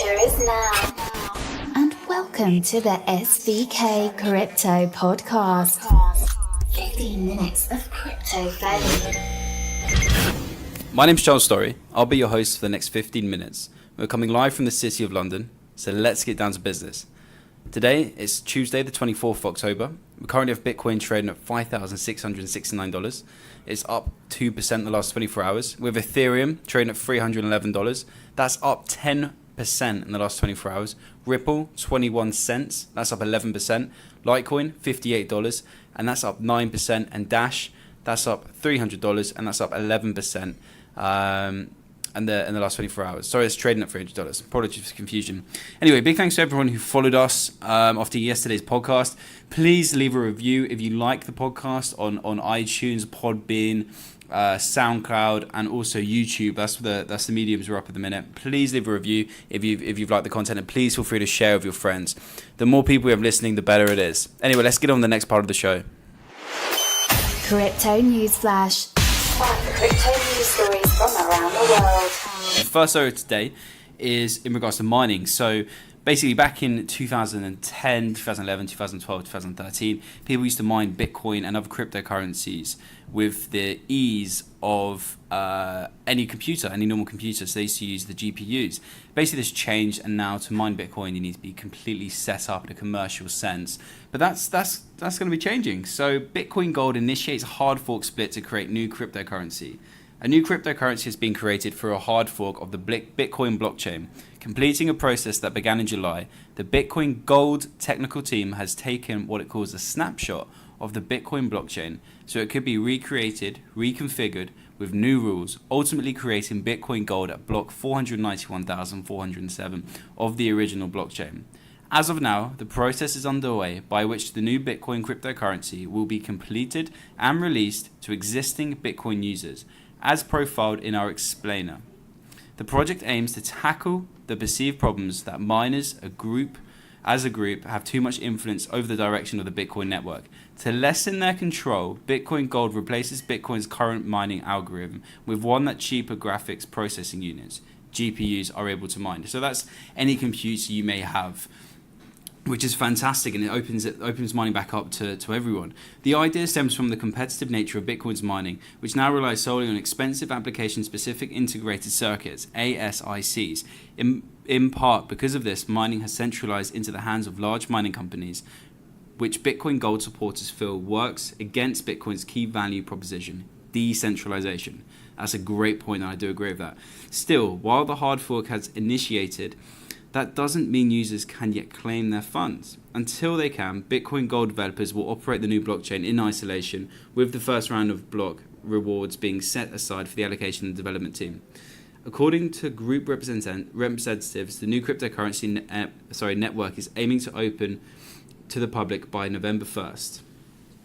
future is now. And welcome to the Svk Crypto Podcast. 15 minutes of crypto value. My name's Charles Story. I'll be your host for the next 15 minutes. We're coming live from the City of London, so let's get down to business. Today, it's Tuesday, the 24th of October. We currently have Bitcoin trading at $5,669. It's up 2% in the last 24 hours. We have Ethereum trading at $311. That's up 10% in the last 24 hours. Ripple, 21 cents. That's up 11%. Litecoin, $58. And that's up 9%. And Dash, that's up $300. And that's up 11%. In the last 24 hours. Sorry, it's trading at $300. Apologies for confusion. Anyway, big thanks to everyone who followed us after yesterday's podcast. Please leave a review if you like the podcast on iTunes, Podbean, SoundCloud, and also YouTube. That's the mediums we're up at the minute. Please leave a review if you've liked the content, and please feel free to share with your friends. The more people we have listening, the better it is. Anyway, let's get on to the next part of the show. Crypto News Flash. 5 crypto news stories from around the world. The first story today is in regards to mining. So basically back in 2010, 2011, 2012, 2013, people used to mine Bitcoin and other cryptocurrencies with the ease of any normal computer. So they used to use the GPUs. Basically this changed, and now to mine Bitcoin you need to be completely set up in a commercial sense. But that's going to be changing. So Bitcoin Gold initiates a hard fork split to create new cryptocurrency. A new cryptocurrency has been created for a hard fork of the Bitcoin blockchain. Completing a process that began in July, the Bitcoin Gold technical team has taken what it calls a snapshot of the Bitcoin blockchain, so it could be recreated, reconfigured with new rules, ultimately creating Bitcoin Gold at block 491,407 of the original blockchain. As of now, the process is underway by which the new Bitcoin cryptocurrency will be completed and released to existing Bitcoin users, as profiled in our explainer. The project aims to tackle the perceived problems that miners, as a group, have too much influence over the direction of the Bitcoin network. To lessen their control, Bitcoin Gold replaces Bitcoin's current mining algorithm with one that cheaper graphics processing units, GPUs, are able to mine. So that's any computer you may have, which is fantastic, and it opens mining back up to everyone. The idea stems from the competitive nature of Bitcoin's mining, which now relies solely on expensive application-specific integrated circuits, ASICs. In part because of this, mining has centralized into the hands of large mining companies, which Bitcoin Gold supporters feel works against Bitcoin's key value proposition, decentralization. That's a great point, and I do agree with that. Still, while the hard fork has initiated, that doesn't mean users can yet claim their funds. Until they can, Bitcoin Gold developers will operate the new blockchain in isolation, with the first round of block rewards being set aside for the allocation and development team. According to group representatives, the new cryptocurrency network is aiming to open to the public by November 1st.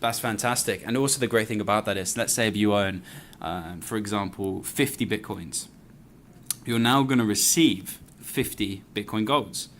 That's fantastic. And also the great thing about that is, let's say if you own, for example, 50 Bitcoins, you're now going to receive 50 Bitcoin Golds.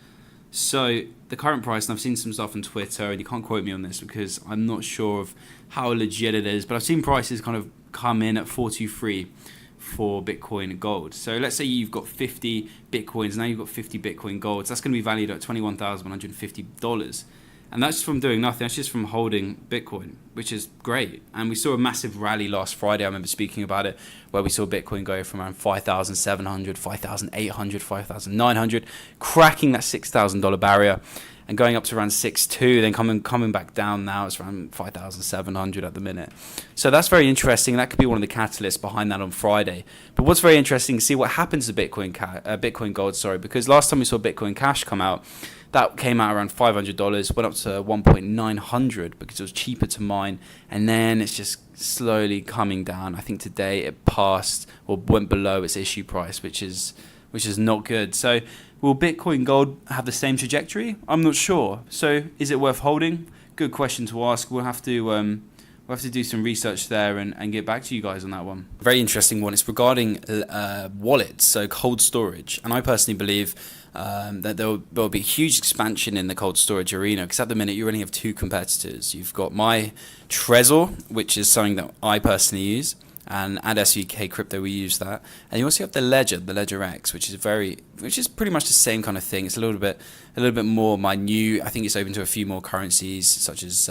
So the current price, and I've seen some stuff on Twitter, and you can't quote me on this because I'm not sure of how legit it is, but I've seen prices kind of come in at 423 for Bitcoin Gold. So let's say you've got 50 Bitcoins, now you've got 50 Bitcoin Golds. That's going to be valued at $21,150. And that's from doing nothing. That's just from holding Bitcoin, which is great. And we saw a massive rally last Friday. I remember speaking about it, where we saw Bitcoin go from around 5,700, 5,800, 5,900, cracking that $6,000 barrier and going up to around 6,200, then coming back down now. It's around 5,700 at the minute. So that's very interesting. That could be one of the catalysts behind that on Friday. But what's very interesting is see what happens to Bitcoin Gold, because last time we saw Bitcoin Cash come out, that came out around $500, went up to 1,900 because it was cheaper to mine, and then it's just slowly coming down. I think today it passed or went below its issue price, which is not good. So will Bitcoin Gold have the same trajectory? I'm not sure. So is it worth holding? Good question to ask. We'll have to do some research there and get back to you guys on that one. Very interesting one. It's regarding wallets, so cold storage. And I personally believe that there'll be a huge expansion in the cold storage arena, because at the minute you only have two competitors. You've got my Trezor, which is something that I personally use, and at SVK Crypto we use that. And you also have the Ledger X, which is pretty much the same kind of thing. It's a little bit more minute. I think it's open to a few more currencies such as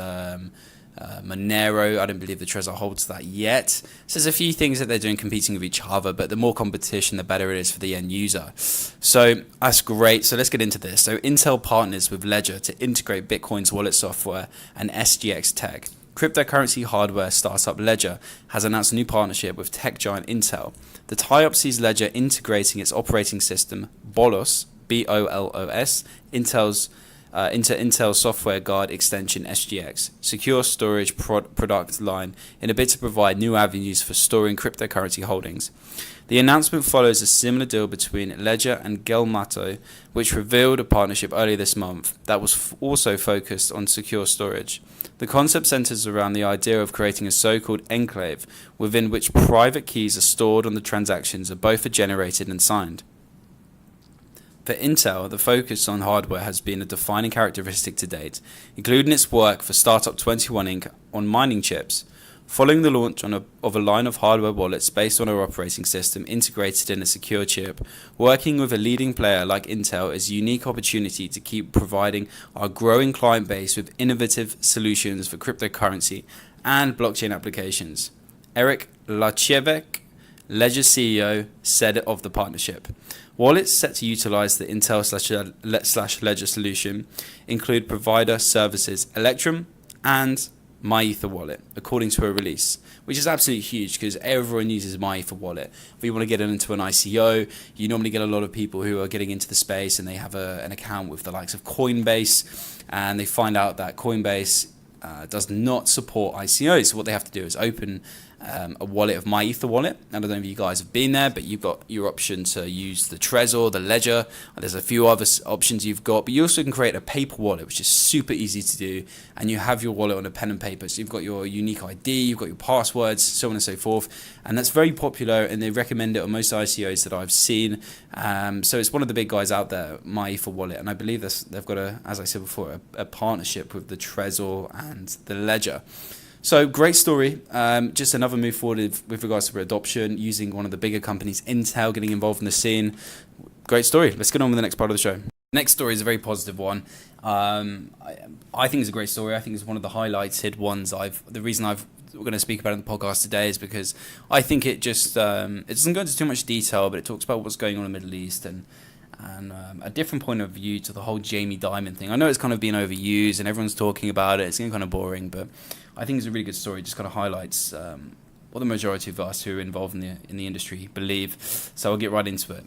Monero. I don't believe the Trezor holds that yet. So there's a few things that they're doing competing with each other, but the more competition, the better it is for the end user. So that's great. So let's get into this. So Intel partners with Ledger to integrate Bitcoin's wallet software and SGX tech. Cryptocurrency hardware startup Ledger has announced a new partnership with tech giant Intel. The tie-up sees Ledger integrating its operating system, Bolos, B-O-L-O-S, into Intel's software guard extension SGX, secure storage product line, in a bid to provide new avenues for storing cryptocurrency holdings. The announcement follows a similar deal between Ledger and Gelmato, which revealed a partnership earlier this month that was also focused on secure storage. The concept centers around the idea of creating a so-called enclave within which private keys are stored on the transactions that both are generated and signed. For Intel, the focus on hardware has been a defining characteristic to date, including its work for Startup 21 Inc. on mining chips. Following the launch of a line of hardware wallets based on our operating system integrated in a secure chip, working with a leading player like Intel is a unique opportunity to keep providing our growing client base with innovative solutions for cryptocurrency and blockchain applications. Eric Lachevek, Ledger CEO, said of the partnership. Wallets set to utilize the Intel/Ledger solution include provider services Electrum and MyEther wallet, according to a release, which is absolutely huge because everyone uses MyEther wallet. If you want to get into an ICO, you normally get a lot of people who are getting into the space and they have an account with the likes of Coinbase, and they find out that Coinbase does not support ICOs. So what they have to do is open a wallet of MyEther wallet. I don't know if you guys have been there, but you've got your option to use the Trezor, the Ledger. There's a few other options you've got, but you also can create a paper wallet, which is super easy to do, and you have your wallet on a pen and paper. So you've got your unique ID, you've got your passwords, so on and so forth, and that's very popular, and they recommend it on most ICOs that I've seen. So it's one of the big guys out there, MyEther wallet, and I believe they've got as I said before, a partnership with the Trezor and the Ledger. So great story. Just another move forward with regards to adoption, using one of the bigger companies, Intel, getting involved in the scene. Great story. Let's get on with the next part of the show. Next story is a very positive one. I think it's a great story. I think it's one of the highlighted ones. The reason we're going to speak about it in the podcast today is because I think it just it doesn't go into too much detail, but it talks about what's going on in the Middle East and a different point of view to the whole Jamie Dimon thing. I know it's kind of been overused and everyone's talking about it. It's getting kind of boring, but I think it's a really good story. It just kind of highlights what the majority of us who are involved in the industry believe. So I'll get right into it.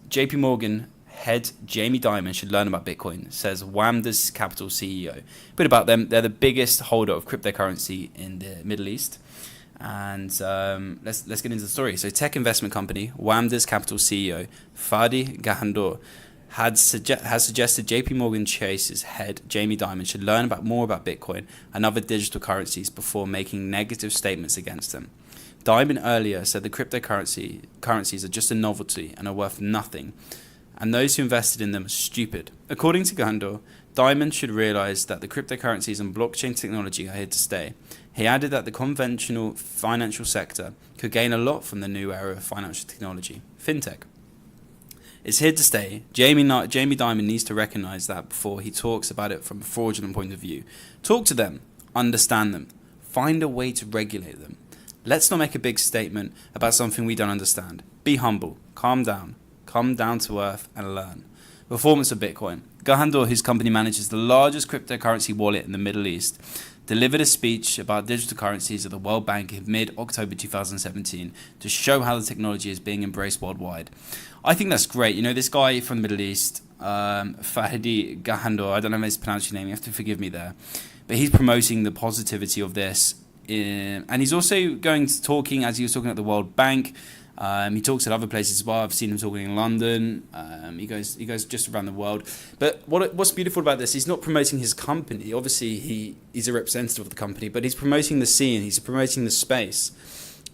JP Morgan head Jamie Dimon should learn about Bitcoin, says Wamda's Capital CEO. A bit about them. They're the biggest holder of cryptocurrency in the Middle East. And let's get into the story. So tech investment company Wamda's Capital CEO Fadi Gahandor has suggested JP Morgan Chase's head Jamie Dimon should learn more about Bitcoin and other digital currencies before making negative statements against them. Dimon earlier said the currencies are just a novelty and are worth nothing, and those who invested in them are stupid. According to Gahandor, Dimon should realize that the cryptocurrencies and blockchain technology are here to stay. He added that the conventional financial sector could gain a lot from the new era of financial technology, fintech. It's here to stay. Jamie Dimon needs to recognize that before he talks about it from a fraudulent point of view. Talk to them, understand them, find a way to regulate them. Let's not make a big statement about something we don't understand. Be humble, calm down to earth and learn. Performance of Bitcoin. Gahandor, whose company manages the largest cryptocurrency wallet in the Middle East, delivered a speech about digital currencies at the World Bank in mid-October 2017 to show how the technology is being embraced worldwide. I think that's great. You know, this guy from the Middle East, Fahdi Gahandor, I don't know if I pronounced your name, you have to forgive me there, but he's promoting the positivity of this. And he's also talking, as he was talking at the World Bank. He talks at other places as well. I've seen him talking in London. He goes just around the world. But what's beautiful about this, he's not promoting his company. Obviously, he's a representative of the company, but he's promoting the scene. He's promoting the space.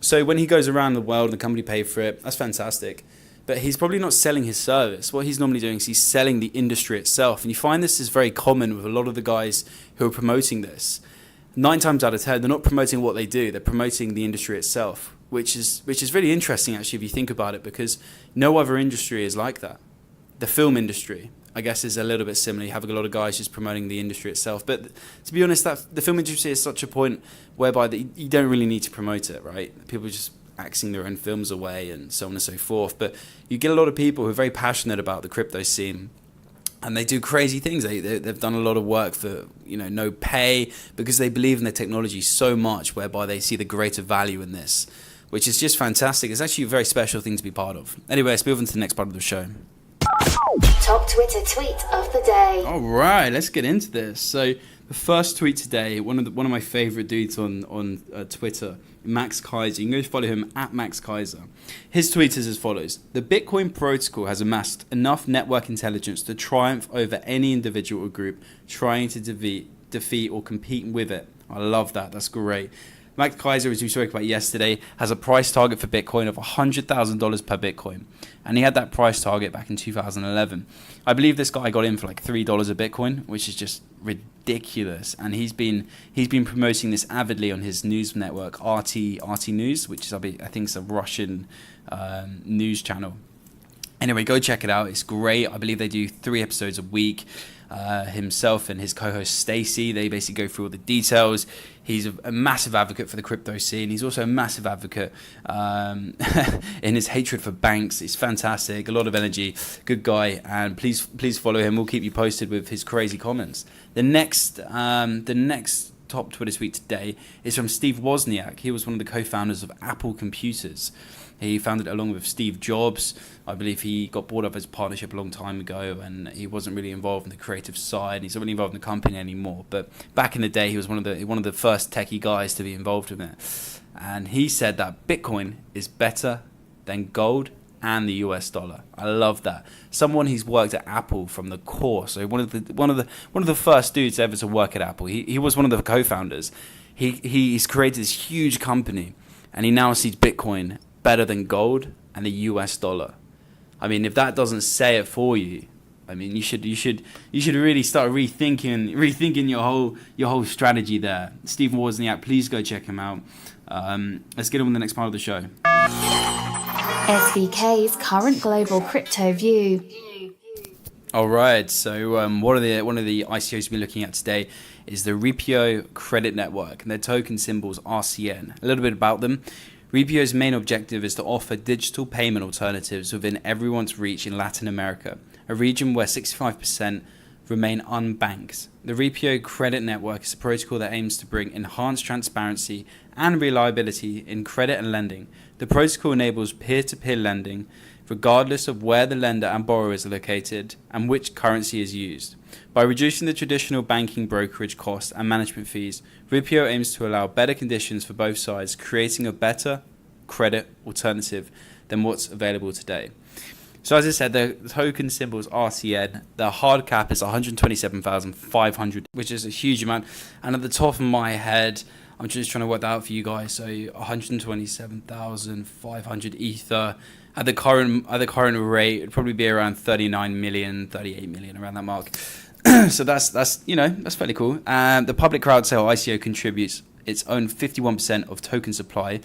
So when he goes around the world and the company pay for it, that's fantastic. But he's probably not selling his service. What he's normally doing is he's selling the industry itself. And you find this is very common with a lot of the guys who are promoting this. 9 times out of 10, they're not promoting what they do. They're promoting the industry itself, which is really interesting actually if you think about it, because no other industry is like that. The film industry, I guess, is a little bit similar. You have a lot of guys just promoting the industry itself. But to be honest, that the film industry is such a point whereby you don't really need to promote it, right? People are just axing their own films away and so on and so forth. But you get a lot of people who are very passionate about the crypto scene, and they do crazy things. They've done a lot of work for, no pay, because they believe in the technology so much, whereby they see the greater value in this, which is just fantastic. It's actually a very special thing to be part of. Anyway, let's move on to the next part of the show. Top Twitter tweet of the day. All right, let's get into this. So the first tweet today, one of my favorite dudes on Twitter, Max Kaiser. You can go follow him at Max Kaiser. His tweet is as follows: the Bitcoin protocol has amassed enough network intelligence to triumph over any individual or group trying to defeat or compete with it. I love that. That's great. Max Kaiser, as we spoke about yesterday, has a price target for Bitcoin of $100,000 per Bitcoin. And he had that price target back in 2011. I believe this guy got in for like $3 a Bitcoin, which is just ridiculous. And he's been promoting this avidly on his news network, RT News, which is, I think it's a Russian news channel. Anyway, go check it out. It's great. I believe they do 3 episodes a week. Himself and his co-host Stacy, they basically go through all the details. He's a massive advocate for the crypto scene. He's also a massive advocate in his hatred for banks. It's fantastic. A lot of energy. Good guy. And please follow him. We'll keep you posted with his crazy comments. The next top Twitter tweet today is from Steve Wozniak. He was one of the co-founders of Apple Computers. He founded it along with Steve Jobs. I believe he got bought up as a partnership a long time ago, and he wasn't really involved in the creative side. He's not really involved in the company anymore. But back in the day, he was one of the first techie guys to be involved in it. And he said that Bitcoin is better than gold and the US dollar. I love that. Someone who's worked at Apple from the core. So one of the first dudes ever to work at Apple. He was one of the co-founders. He's created this huge company, and he now sees Bitcoin better than gold and the US dollar. I mean, if that doesn't say it for you, I mean, you should really start rethinking your whole strategy there. Stephen Wozniak, please go check him out. Let's get on with the next part of the show. SVK's current global crypto view. All right, so one of the ICOs we're looking at today is the Ripio Credit Network, and their token symbol's RCN. A little bit about them. Ripio's main objective is to offer digital payment alternatives within everyone's reach in Latin America, a region where 65% remain unbanked. The Ripio Credit Network is a protocol that aims to bring enhanced transparency and reliability in credit and lending. The protocol enables peer-to-peer lending, regardless of where the lender and borrower is located and which currency is used. By reducing the traditional banking brokerage costs and management fees, Ripio aims to allow better conditions for both sides, creating a better credit alternative than what's available today. So as I said, the token symbol is RCN. The hard cap is 127,500, which is a huge amount. And at the top of my head, I'm just trying to work that out for you guys. So 127,500 Ether. At the current rate, it'd probably be around 39 million, 38 million, around that mark. So that's fairly cool. The public crowd sale ICO contributes its own 51% of token supply.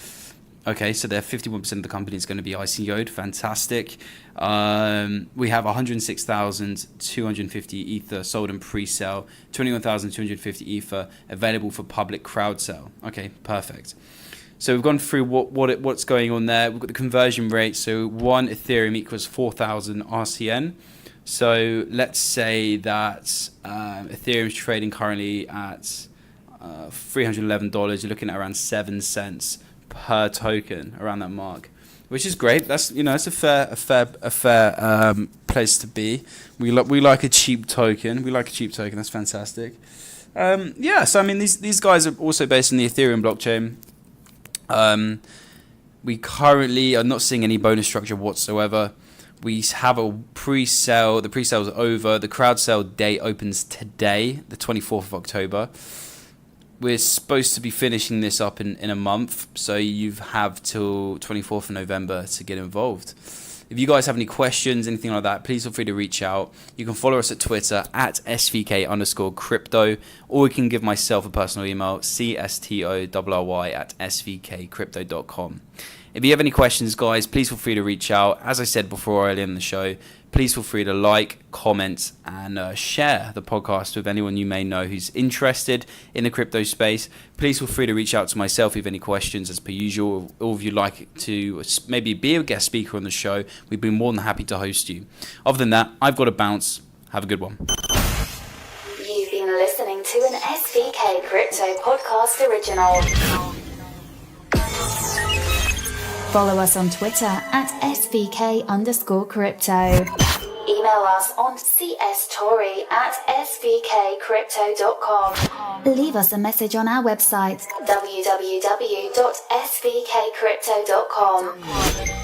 Okay, so their 51% of the company is going to be ICO'd. Fantastic. We have 106,250 Ether sold in pre-sale, 21,250 Ether available for public crowd sale. Okay, perfect. So we've gone through what's going on there. We've got the conversion rate. So 1 Ethereum equals 4,000 RCN. So let's say that Ethereum is trading currently at $311. You're looking at around 7 cents per token, around that mark, which is great. That's it's a fair place to be. We like a cheap token. That's fantastic. So I mean these guys are also based on the Ethereum blockchain. We currently are not seeing any bonus structure whatsoever. We have a pre-sale. The pre-sale is over. The crowd sale date opens today, the 24th of October. We're supposed to be finishing this up in a month, so you have till 24th of November to get involved. If you guys have any questions, anything like that, please feel free to reach out. You can follow us at Twitter at SVK_crypto, or you can give myself a personal email, CSTORRY@svkcrypto.com. If you have any questions, guys, please feel free to reach out. As I said before earlier in the show, please feel free to like, comment, and share the podcast with anyone you may know who's interested in the crypto space. Please feel free to reach out to myself if you have any questions, as per usual, or if you'd like to maybe be a guest speaker on the show, we'd be more than happy to host you. Other than that, I've got to bounce. Have a good one. You've been listening to an SVK Crypto Podcast original. Follow us on Twitter at SVK_crypto. Email us on cstory@svkcrypto.com. Leave us a message on our website, www.svkcrypto.com.